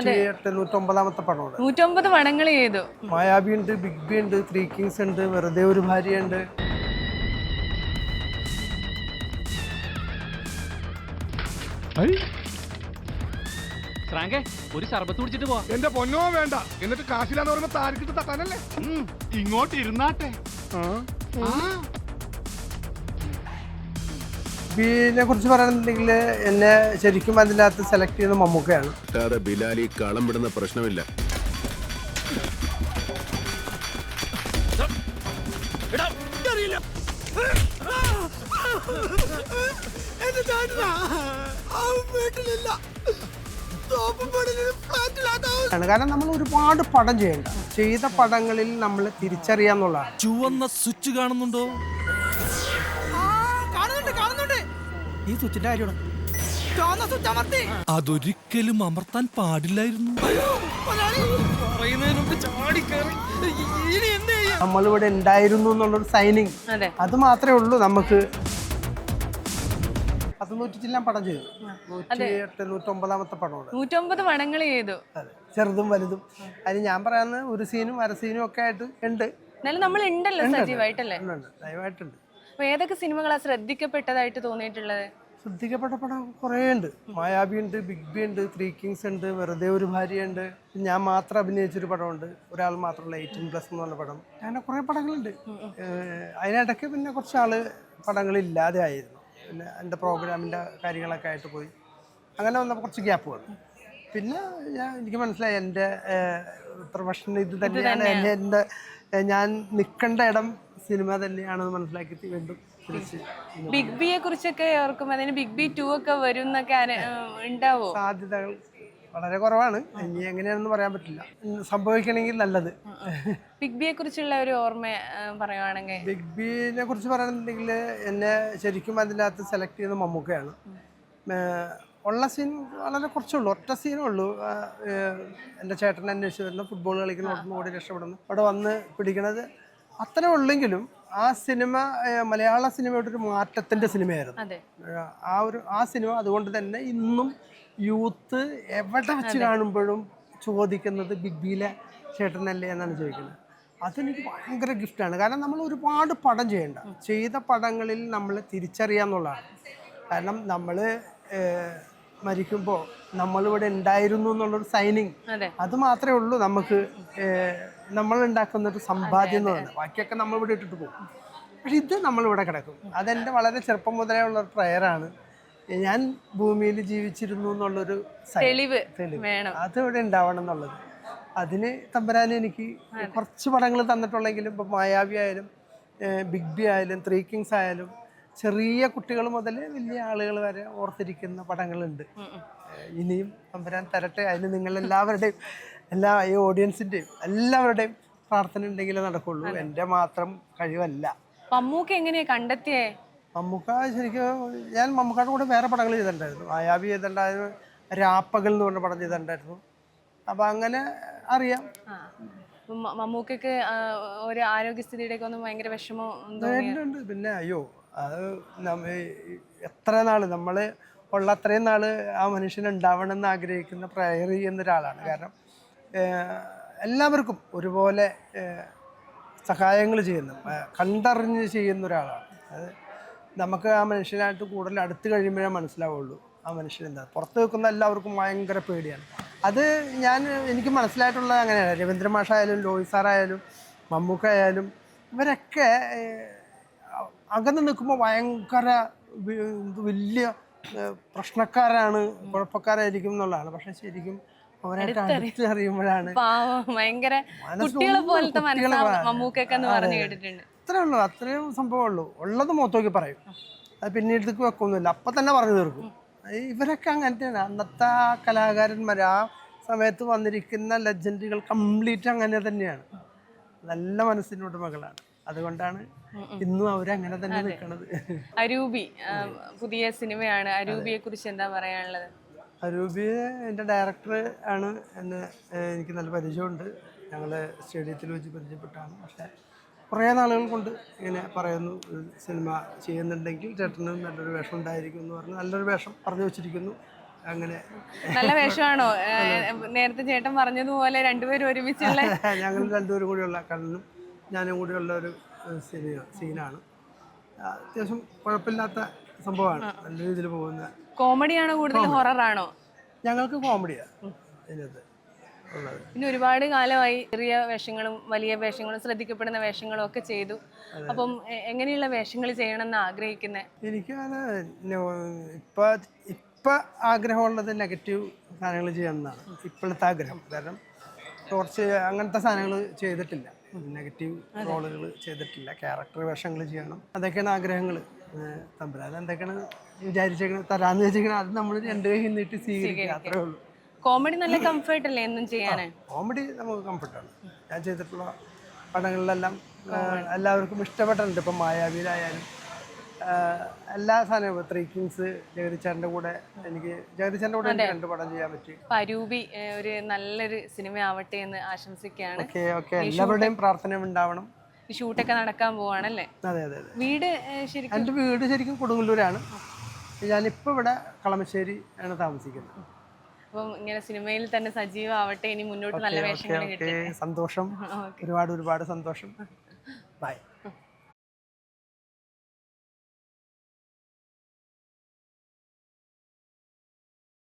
108 109 പടമാണ്. 109 പടങ്ങൾ ചെയ്തു. മായാവി ഉണ്ട്, ബിഗ് ബി ഉണ്ട്, ത്രീ കിങ്സ് ഉണ്ട്, വെറുതെ ഒരു ഭാര്യ ഉണ്ട്. ഒരു സർബത്ത് കുടിച്ചിട്ട് പോവാ. എന്റെ പൊന്നോ വേണ്ട. എന്നിട്ട് കാശിലാന്ന് പറയുമ്പോ താരിക്കിട്ട് തട്ടാനല്ലേ? ഇങ്ങോട്ട് ഇരുന്നാട്ടെ. ബിനെ കുറിച്ച് പറയുന്നുണ്ടെങ്കിൽ എന്നെ ശരിക്കും അതിനകത്ത് സെലക്ട് ചെയ്യുന്ന മമ്മൂക്കയാണ്. ബിലാലി കളം വിടുന്ന പ്രശ്നമില്ല. കാരണം നമ്മൾ ഒരുപാട് പടം ചെയ്യണ്ട, ചെയ്ത പടങ്ങളിൽ നമ്മൾ തിരിച്ചറിയാന്നുള്ളതാണ്. ചുവന്ന സ്വിച്ച് കാണുന്നുണ്ടോ? ഈ സ്വിച്ചിന്റെ കാര്യമാണ്. അതൊരിക്കലും അമർത്താൻ പാടില്ലായിരുന്നു. നമ്മളിവിടെ ഉണ്ടായിരുന്നു എന്നുള്ളൊരു സൈനിങ്, അത് മാത്രമേ ഉള്ളൂ നമുക്ക്. 109 പടം ചെയ്തു. 108 109 പടമാണ്. 109 പടങ്ങൾ ചെയ്തു. ചെറുതും വലുതും. അതിന് ഞാൻ പറയുന്നത് ഒരു സീനും അര സീനും ഒക്കെ ആയിട്ട് ഉണ്ട്. എന്നാലും നമ്മൾ ഉണ്ടല്ലോ സജീവായിട്ടല്ലേ? ദയവായിട്ടുണ്ട്. അപ്പൊ ഏതൊക്കെ സിനിമകളാ ശ്രദ്ധിക്കപ്പെട്ടതായിട്ട് തോന്നിയിട്ടുള്ളത്? ശ്രദ്ധിക്കപ്പെട്ട പടം കുറേ ഉണ്ട്. മായാവി ഉണ്ട്, ബിഗ് ബി ഉണ്ട്, ത്രീ കിങ്സ് ഉണ്ട്, വെറുതെ ഒരു ഭാര്യ ഉണ്ട്, ഞാൻ മാത്രം അഭിനയിച്ചൊരു പടമുണ്ട്, ഒരാൾ മാത്രമുള്ള 18+ എന്നുള്ള പടം. അങ്ങനെ കുറേ പടങ്ങളുണ്ട്. അതിനിടയ്ക്ക് പിന്നെ കുറച്ചാൾ പടങ്ങളില്ലാതെ ആയിരുന്നു. പിന്നെ എൻ്റെ പ്രോഗ്രാമിൻ്റെ കാര്യങ്ങളൊക്കെ ആയിട്ട് പോയി. അങ്ങനെ വന്നപ്പോൾ കുറച്ച് ഗ്യാപ്പ് വന്നു. പിന്നെ എനിക്ക് മനസ്സിലായി എൻ്റെ പ്രൊഫഷൻ ഇത് തന്നെയാണ്, എൻ്റെ ഞാൻ നിൽക്കേണ്ട ഇടം സിനിമ തന്നെയാണെന്ന് മനസ്സിലാക്കി വീണ്ടും തിരിച്ച്. ബിഗ് ബിയെ കുറിച്ചൊക്കെ ഓർക്കും, അതിന് ബിഗ് ബി 2 ഒക്കെ വരും എന്നൊക്കെ ഉണ്ടാവോ? സാധ്യതകൾ വളരെ കുറവാണ്. ഇനി എങ്ങനെയാണെന്ന് പറയാൻ പറ്റില്ല. സംഭവിക്കണമെങ്കിൽ നല്ലത്. ബിഗ് ബിയെ കുറിച്ചുള്ള ഒരു ഓർമ്മ പറയുവാണെങ്കിൽ, ബിഗ് ബിനെ കുറിച്ച് പറയുന്നുണ്ടെങ്കിൽ എന്നെ ശരിക്കും അതിനകത്ത് സെലക്ട് ചെയ്യുന്ന മമ്മൂക്കയാണ്. ഉള്ള സീൻ വളരെ കുറച്ചുള്ളൂ, ഒറ്റ സീനേ ഉള്ളൂ. എൻ്റെ ചേട്ടനെ അന്വേഷിച്ച് വരുന്ന ഫുട്ബോൾ കളിക്കുന്ന ഓടി രക്ഷപ്പെടുന്നു, അവിടെ വന്ന് പിടിക്കണത് അത്രേ ഉള്ളെങ്കിലും ആ സിനിമ മലയാള സിനിമയുടെ ഒരു മാറ്റത്തിൻ്റെ സിനിമയായിരുന്നു. ആ സിനിമ അതുകൊണ്ട് തന്നെ ഇന്നും യൂത്ത് എവിടെ വെച്ച് കാണുമ്പോഴും ചോദിക്കുന്നത് ബിഗ് ബിയിലെ ചേട്ടനല്ലേ എന്നാണ് ചോദിക്കുന്നത്. അതെനിക്ക് ഭയങ്കര ഗിഫ്റ്റാണ്. കാരണം നമ്മൾ ഒരുപാട് പടം ചെയ്യണ്ട, ചെയ്ത പടങ്ങളിൽ നമ്മൾ തിരിച്ചറിയാന്നുള്ളതാണ്. കാരണം നമ്മൾ മരിക്കുമ്പോൾ നമ്മളിവിടെ ഉണ്ടായിരുന്നു എന്നുള്ളൊരു സൈനിങ്, അത് മാത്രമേ ഉള്ളൂ നമുക്ക് നമ്മളുണ്ടാക്കുന്നൊരു സമ്പാദ്യം എന്ന് പറയുന്നത്. ബാക്കിയൊക്കെ നമ്മളിവിടെ ഇട്ടിട്ട് പോകും. പക്ഷെ ഇത് നമ്മളിവിടെ കിടക്കും. അതെൻ്റെ വളരെ ചെറുപ്പം മുതലേ ഉള്ളൊരു പ്രയറാണ്. ഞാൻ ഭൂമിയിൽ ജീവിച്ചിരുന്നു എന്നുള്ളൊരു തെളിവ് അതിവിടെ ഉണ്ടാവണം എന്നുള്ളത്. അതിന് തമ്പുരാൻ എനിക്ക് കുറച്ച് പടങ്ങൾ തന്നിട്ടുള്ളെങ്കിലും ഇപ്പം മായാവി ആയാലും ബിഗ് ബി ആയാലും ത്രീ കിങ്സ് ആയാലും ചെറിയ കുട്ടികൾ മുതൽ വലിയ ആളുകൾ വരെ ഓർത്തിരിക്കുന്ന പടങ്ങളുണ്ട്. ഇനിയും തമ്പുരാൻ തരട്ടെ. അതിന് നിങ്ങളെല്ലാവരുടെയും ഈ ഓഡിയൻസിൻ്റെയും എല്ലാവരുടെയും പ്രാർത്ഥന ഉണ്ടെങ്കിലേ നടക്കുള്ളൂ. എൻ്റെ മാത്രം കഴിവല്ല. മമ്മൂക്ക എങ്ങനെയാ കണ്ടെത്തിയേ? മമ്മൂക്ക ശരിക്കും ഞാൻ മമ്മൂക്കയുടെ കൂടെ വേറെ പടങ്ങൾ ചെയ്തിട്ടുണ്ടായിരുന്നു. മായാവി ചെയ്തിട്ടുണ്ടായിരുന്നു, രാപ്പകൽ എന്ന് പറഞ്ഞ പടം ചെയ്തിട്ടുണ്ടായിരുന്നു. അപ്പം അങ്ങനെ അറിയാം. മമ്മൂക്കക്ക് ഒരു ആരോഗ്യസ്ഥിതിയുടെയൊക്കെ ഒന്നും ഭയങ്കര വിഷമം ഉണ്ട്. പിന്നെ അയ്യോ, അത് എത്ര നാൾ നമ്മൾ ഉള്ള അത്രയും നാൾ ആ മനുഷ്യൻ ഉണ്ടാവണം എന്ന് ആഗ്രഹിക്കുന്ന പ്രയർ ചെയ്യുന്ന ഒരാളാണ്. കാരണം എല്ലാവർക്കും ഒരുപോലെ സഹായങ്ങൾ ചെയ്യുന്ന, കണ്ടറിഞ്ഞ് ചെയ്യുന്ന ഒരാളാണ്. അത് നമുക്ക് ആ മനുഷ്യനായിട്ട് കൂടുതൽ അടുത്ത് കഴിയുമ്പോഴേ മനസ്സിലാവുള്ളൂ ആ മനുഷ്യൻ എന്താ. പുറത്ത് വെക്കുന്ന എല്ലാവർക്കും ഭയങ്കര പേടിയാണ്. അത് എനിക്ക് മനസ്സിലായിട്ടുള്ളത് അങ്ങനെയാണ്. രവീന്ദ്ര മാഷായാലും ലോഹി സാറായാലും മമ്മൂക്ക ആയാലും ഇവരൊക്കെ അകന്ന് നിൽക്കുമ്പോൾ ഭയങ്കര വലിയ പ്രശ്നക്കാരാണ്, കുഴപ്പക്കാരായിരിക്കും എന്നുള്ളതാണ്. പക്ഷെ ശരിക്കും അവരായിട്ട് അടുത്ത് അറിയുമ്പോഴാണ് അത്രേ ഉള്ളൂ. അത്രയും സംഭവമുള്ളൂ. ഉള്ളത് മുഖത്തോക്കി പറയും, അത് പിന്നീടത്തേക്ക് വെക്കൊന്നുമില്ല, അപ്പം തന്നെ പറഞ്ഞു തീർക്കും. ഇവരൊക്കെ അങ്ങനത്തെയാണ്. അന്നത്തെ ആ കലാകാരന്മാർ, ആ സമയത്ത് വന്നിരിക്കുന്ന ലെജൻഡുകൾ കംപ്ലീറ്റ് അങ്ങനെ തന്നെയാണ്. നല്ല മനസ്സിൻ്റെ ഉടമകളാണ്. അതുകൊണ്ടാണ് ഇന്നും അവരങ്ങനെ തന്നെ നിൽക്കുന്നത്. അരൂപി പുതിയ സിനിമയാണ്. അരൂപിയെ കുറിച്ച് എന്താ പറയാനുള്ളത്? അരൂപി എൻ്റെ ഡയറക്ടർ ആണ്. എനിക്ക് നല്ല പരിചയമുണ്ട്. ഞങ്ങൾ സ്റ്റേഡിയത്തിൽ വെച്ച് പരിചയപ്പെട്ടാണ്. പക്ഷേ കുറേ നാളുകൾ കൊണ്ട് ഇങ്ങനെ പറയുന്നു, സിനിമ ചെയ്യുന്നുണ്ടെങ്കിൽ ചേട്ടന് നല്ലൊരു വേഷം ഉണ്ടായിരിക്കും എന്ന് പറഞ്ഞ് നല്ലൊരു വേഷം പറഞ്ഞു വെച്ചിരിക്കുന്നു. അങ്ങനെ നല്ല വേഷമാണോ? നേരത്തെ ചേട്ടൻ പറഞ്ഞതുപോലെ രണ്ടുപേരും ഒരുമിച്ചുള്ള ഞങ്ങൾ രണ്ടുപേരും കൂടിയുള്ള കണ്ണനും ഞാനും കൂടിയുള്ള ഒരു സീനാണ്. അത്യാവശ്യം കുഴപ്പമില്ലാത്ത സംഭവമാണ്, നല്ല രീതിയിൽ പോകുന്ന. കോമഡിയാണോ കൂടുതൽ, ഹൊററാണോ? ഞങ്ങൾക്ക് കോമഡിയാണ് ഇതിനകത്ത് ഉള്ളത്. പിന്നെ ഒരുപാട് കാലമായി ചെറിയ വേഷങ്ങളും വലിയ വേഷങ്ങളും ശ്രദ്ധിക്കപ്പെടുന്ന വേഷങ്ങളും ഒക്കെ ചെയ്തു. അപ്പം എങ്ങനെയുള്ള വേഷങ്ങൾ ചെയ്യണമെന്ന് ആഗ്രഹിക്കുന്നത്? എനിക്ക് ഇപ്പം ആഗ്രഹമുള്ളത് നെഗറ്റീവ് സാധനങ്ങൾ ചെയ്യണമെന്നാണ് ഇപ്പോഴത്തെ ആഗ്രഹം. കാരണം കുറച്ച് അങ്ങനത്തെ സാധനങ്ങൾ ചെയ്തിട്ടില്ല, നെഗറ്റീവ് റോളുകൾ ചെയ്തിട്ടില്ല, ക്യാരക്ടർ വേഷങ്ങൾ ചെയ്യണം, അതൊക്കെയാണ് ആഗ്രഹങ്ങൾ. തമ്പുരാൻ എന്തൊക്കെയാണ് വിചാരിച്ചേക്കണത്, തരാന്ന് വെച്ചേക്കണത്, അത് നമ്മൾ രണ്ടു കൈ നീട്ടി സ്വീകരിക്കുക, അത്രേ ഉള്ളൂ. കോമഡി നല്ല കംഫർട്ട് അല്ലേ എന്നും ചെയ്യാൻ? കോമഡി നമുക്ക് കംഫർട്ടാണ്. ഞാൻ ചെയ്തിട്ടുള്ള പടങ്ങളിലെല്ലാം എല്ലാവർക്കും ഇഷ്ടപ്പെട്ടിട്ടുണ്ട്. ഇപ്പം മായാവിയിലായാലും എല്ലാ സാധനവും, ത്രീ കിങ്സ്, ജഗതിച്ചാറിൻ്റെ കൂടെ എനിക്ക് രണ്ട് പടം ചെയ്യാൻ പറ്റി. പരൂപി ഒരു നല്ലൊരു സിനിമ ആവട്ടെ എന്ന് ആശംസിക്കുകയാണ്. ഓക്കെ എല്ലാവരുടെയും പ്രാർത്ഥന ഉണ്ടാവണം. ഷൂട്ടൊക്കെ നടക്കാൻ പോവാണല്ലേ? അതെ. വീട് ശരിക്കും? എൻ്റെ വീട് ശരിക്കും കൊടുങ്ങല്ലൂരാണ്. ഞാനിപ്പോൾ ഇവിടെ കളമശ്ശേരി ആണ് താമസിക്കുന്നത്. അപ്പം ഇങ്ങനെ സിനിമയിൽ തന്നെ സജീവമാവട്ടെ, ഇനി മുന്നോട്ട് നല്ല വേഷങ്ങൾ കിട്ടട്ടെ. സന്തോഷം, ഒരുപാട് സന്തോഷം. ബൈ.